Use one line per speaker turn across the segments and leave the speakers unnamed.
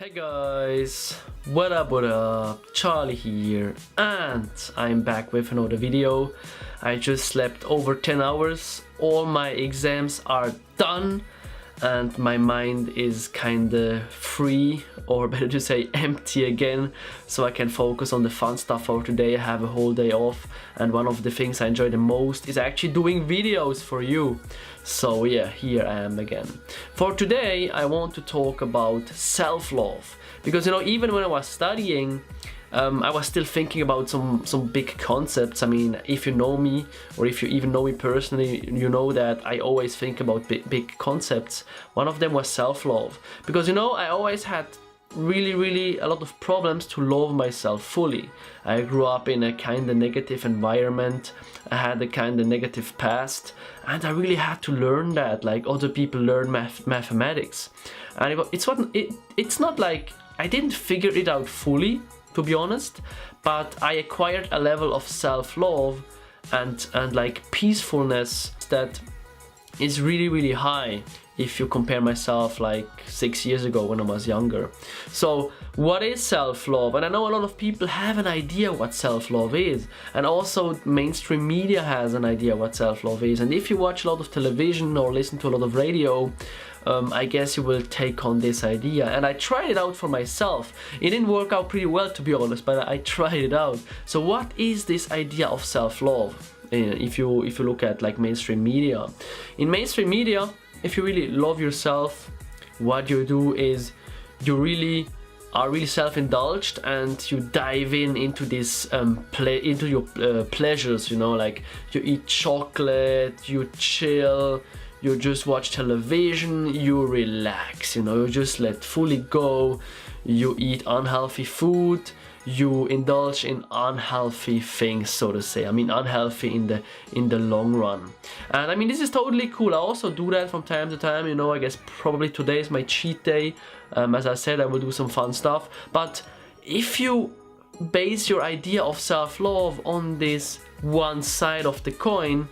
Hey guys, what up, Charlie here, and I'm back with another video. I just slept over 10 hours, all my exams are done, and my mind is kinda free, or better to say empty again, so I can focus on the fun stuff for today. I have a whole day off, and one of the things I enjoy the most is actually doing videos for you. So yeah, here I am again. For today, I want to talk about self-love, because even when I was studying, I was still thinking about some big concepts. I mean, if you know me, or if you even know me personally, you know that I always think about big concepts. One of them was self-love, because I always had really a lot of problems to love myself fully. I grew up in a kind of negative environment. I had a kind of negative past, and I really had to learn that like other people learn mathematics. And it's not like I didn't figure it out fully, to be honest, but I acquired a level of self-love and like peacefulness that is really high if you compare myself like 6 years ago when I was younger. So what is self-love? And I know a lot of people have an idea what self-love is, and also mainstream media has an idea what self-love is. And if you watch a lot of television or listen to a lot of radio, I guess you will take on this idea. And I tried it out for myself. It didn't work out pretty well, to be honest, but I tried it out. So what is this idea of self-love? If you look at like mainstream media. In mainstream media, if you really love yourself, what you do is you really are really self-indulged, and you dive into this into your pleasures. Like you eat chocolate, you chill, you just watch television, you relax. You just let fully go. You eat unhealthy food. You indulge in unhealthy things, so to say. I mean, unhealthy in the long run. And I mean, this is totally cool. I also do that from time to time. I guess probably today is my cheat day. As I said, I will do some fun stuff. But if you base your idea of self-love on this one side of the coin,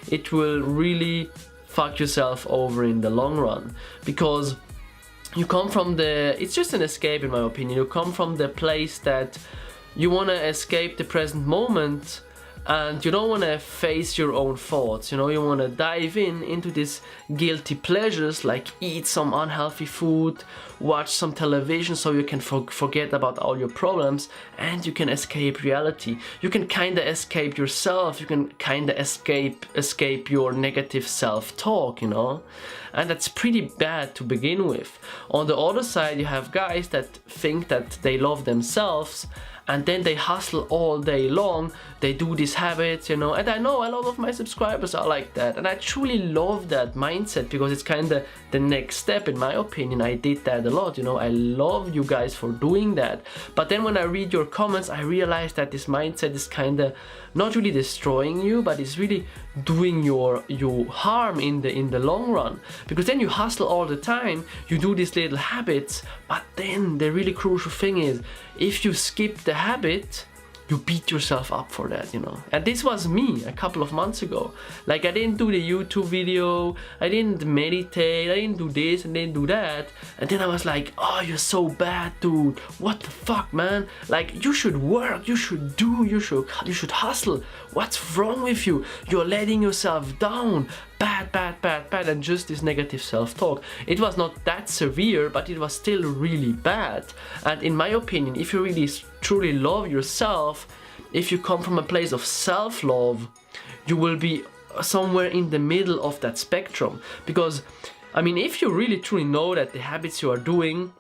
it will really fuck yourself over in the long run, because you come from it's just an escape, in my opinion. You come from the place that you want to escape the present moment, and you don't want to face your own thoughts. You want to dive into these guilty pleasures, like eat some unhealthy food, watch some television so you can forget about all your problems, and you can escape reality. You can kind of escape yourself. You can kind of escape your negative self-talk, and that's pretty bad to begin with. On the other side, you have guys that think that they love themselves, and then they hustle all day long. They do these habits, and I know a lot of my subscribers are like that, and I truly love that mindset, because it's kind of the next step, in my opinion. I did that a lot, I love you guys for doing that. But then when I read your comments, I realize that this mindset is kind of not really destroying you, but it's really doing you harm in the long run, because then you hustle all the time, you do these little habits, but then the really crucial thing is, if you skip the habit, you beat yourself up for that, And this was me a couple of months ago. Like, I didn't do the YouTube video, I didn't meditate, I didn't do this and didn't do that. And then I was like, oh, you're so bad, dude. What the fuck, man? Like, you should work, you should you should hustle. What's wrong with you? You're letting yourself down. Bad, and just this negative self-talk. It was not that severe, but it was still really bad. And in my opinion, if you really truly love yourself, if you come from a place of self-love, you will be somewhere in the middle of that spectrum. Because, I mean, if you really truly know that the habits you are doing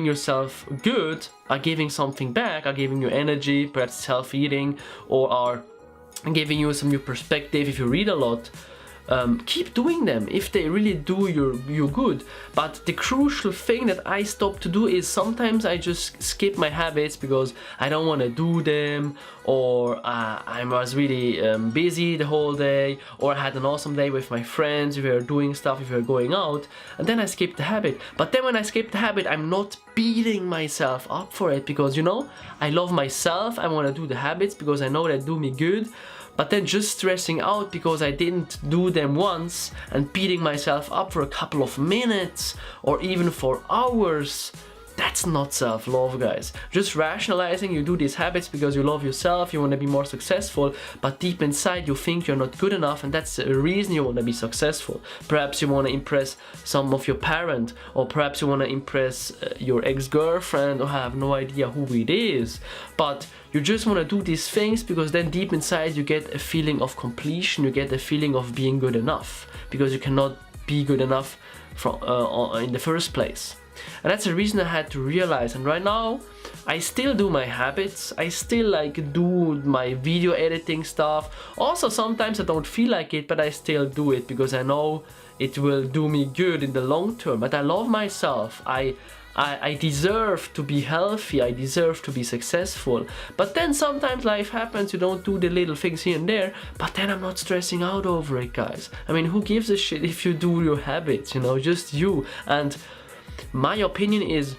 yourself good, are giving something back, are giving you energy, perhaps self-eating, or are giving you some new perspective, if you read a lot, keep doing them if they really do you good. But the crucial thing that I stopped to do is sometimes I just skip my habits because I don't want to do them, or I was really busy the whole day, or I had an awesome day with my friends, if we were doing stuff, if we were going out, and then I skipped the habit. But then when I skip the habit, I'm not beating myself up for it, because I love myself. I want to do the habits because I know they do me good. But then just stressing out because I didn't do them once and beating myself up for a couple of minutes or even for hours, That's not self-love, guys. Just rationalizing you do these habits because you love yourself, you want to be more successful, but deep inside you think you're not good enough, and that's the reason you want to be successful. Perhaps you want to impress some of your parent, or perhaps you want to impress your ex-girlfriend, or have no idea who it is. But you just want to do these things because then deep inside you get a feeling of completion, you get a feeling of being good enough, because you cannot be good enough from in the first place. And that's the reason I had to realize. And right now I still do my habits, I still like do my video editing stuff. Also sometimes I don't feel like it, but I still do it because I know it will do me good in the long term. But I love myself, I deserve to be healthy, I deserve to be successful. But then sometimes life happens, you don't do the little things here and there, but then I'm not stressing out over it, guys. I mean, who gives a shit if you do your habits, you know, just you. And my opinion is,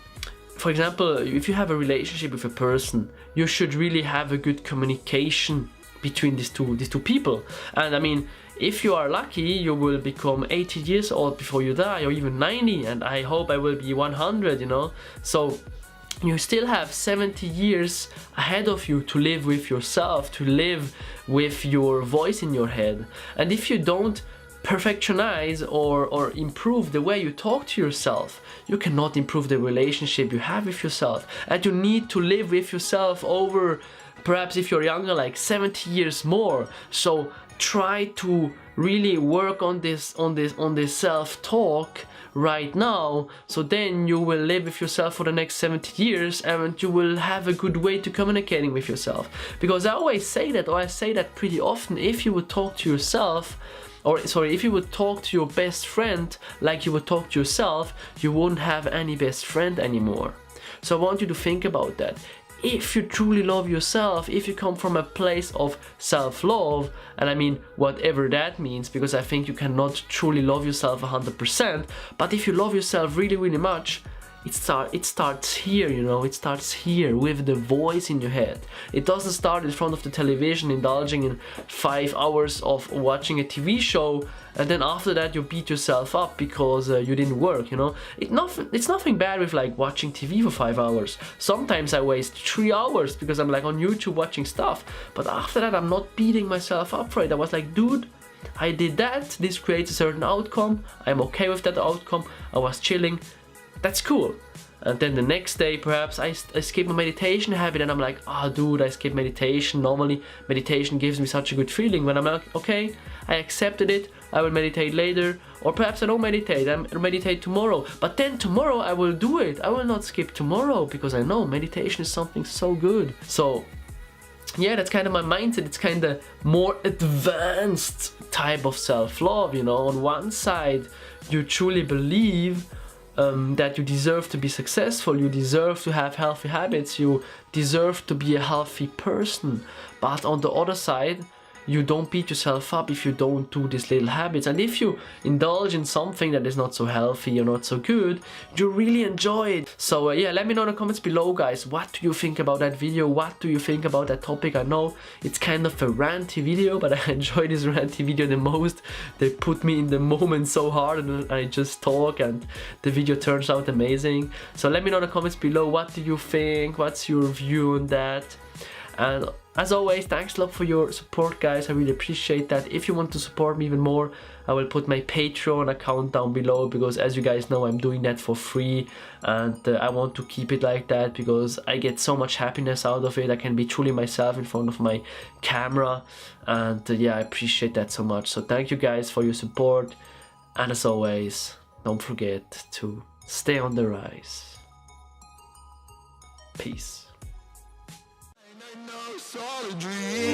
for example, if you have a relationship with a person, you should really have a good communication between these two people. And I mean, if you are lucky, you will become 80 years old before you die, or even 90, and I hope I will be 100, you know. So you still have 70 years ahead of you to live with yourself, to live with your voice in your head. And if you don't perfectionize or improve the way you talk to yourself, you cannot improve the relationship you have with yourself. And you need to live with yourself over, perhaps if you're younger, like 70 years more. So try to really work on this self-talk right now, so then you will live with yourself for the next 70 years and you will have a good way to communicating with yourself. Because I always say that, or I say that pretty often, if you would talk to yourself, or sorry, if you would talk to your best friend like you would talk to yourself, you wouldn't have any best friend anymore. So I want you to think about that. If you truly love yourself, if you come from a place of self-love, and I mean whatever that means, because I think you cannot truly love yourself 100%, but if you love yourself really, really much, it starts here, you know, it starts here with the voice in your head. It doesn't start in front of the television indulging in 5 hours of watching a TV show, and then after that you beat yourself up because you didn't work, you know. It's nothing bad with like watching TV for 5 hours. Sometimes I waste 3 hours because I'm like on YouTube watching stuff, but after that I'm not beating myself up for it. I was like, dude, I did that, this creates a certain outcome, I'm okay with that outcome, I was chilling, that's cool. And then the next day perhaps I skip my meditation habit and I'm like, oh dude, I skipped meditation. Normally meditation gives me such a good feeling. When I'm like, okay, I accepted it, I will meditate later, or perhaps I don't meditate, I meditate tomorrow, but then tomorrow I will do it. I will not skip tomorrow because I know meditation is something so good. So yeah, that's kind of my mindset. It's kind of more advanced type of self-love, you know. On one side you truly believe that you deserve to be successful, you deserve to have healthy habits, you deserve to be a healthy person. But on the other side, you don't beat yourself up if you don't do these little habits. And if you indulge in something that is not so healthy or not so good, you really enjoy it. So yeah, let me know in the comments below, guys, what do you think about that video? What do you think about that topic? I know it's kind of a ranty video, but I enjoy this ranty video the most. They put me in the moment so hard and I just talk and the video turns out amazing. So let me know in the comments below, what do you think? What's your view on that? And as always, thanks a lot for your support, guys. I really appreciate that. If you want to support me even more, I will put my Patreon account down below, because as you guys know, I'm doing that for free, and I want to keep it like that because I get so much happiness out of it. I can be truly myself in front of my camera, and yeah, I appreciate that so much. So thank you guys for your support, and as always, don't forget to stay on the rise. Peace. Solid dream.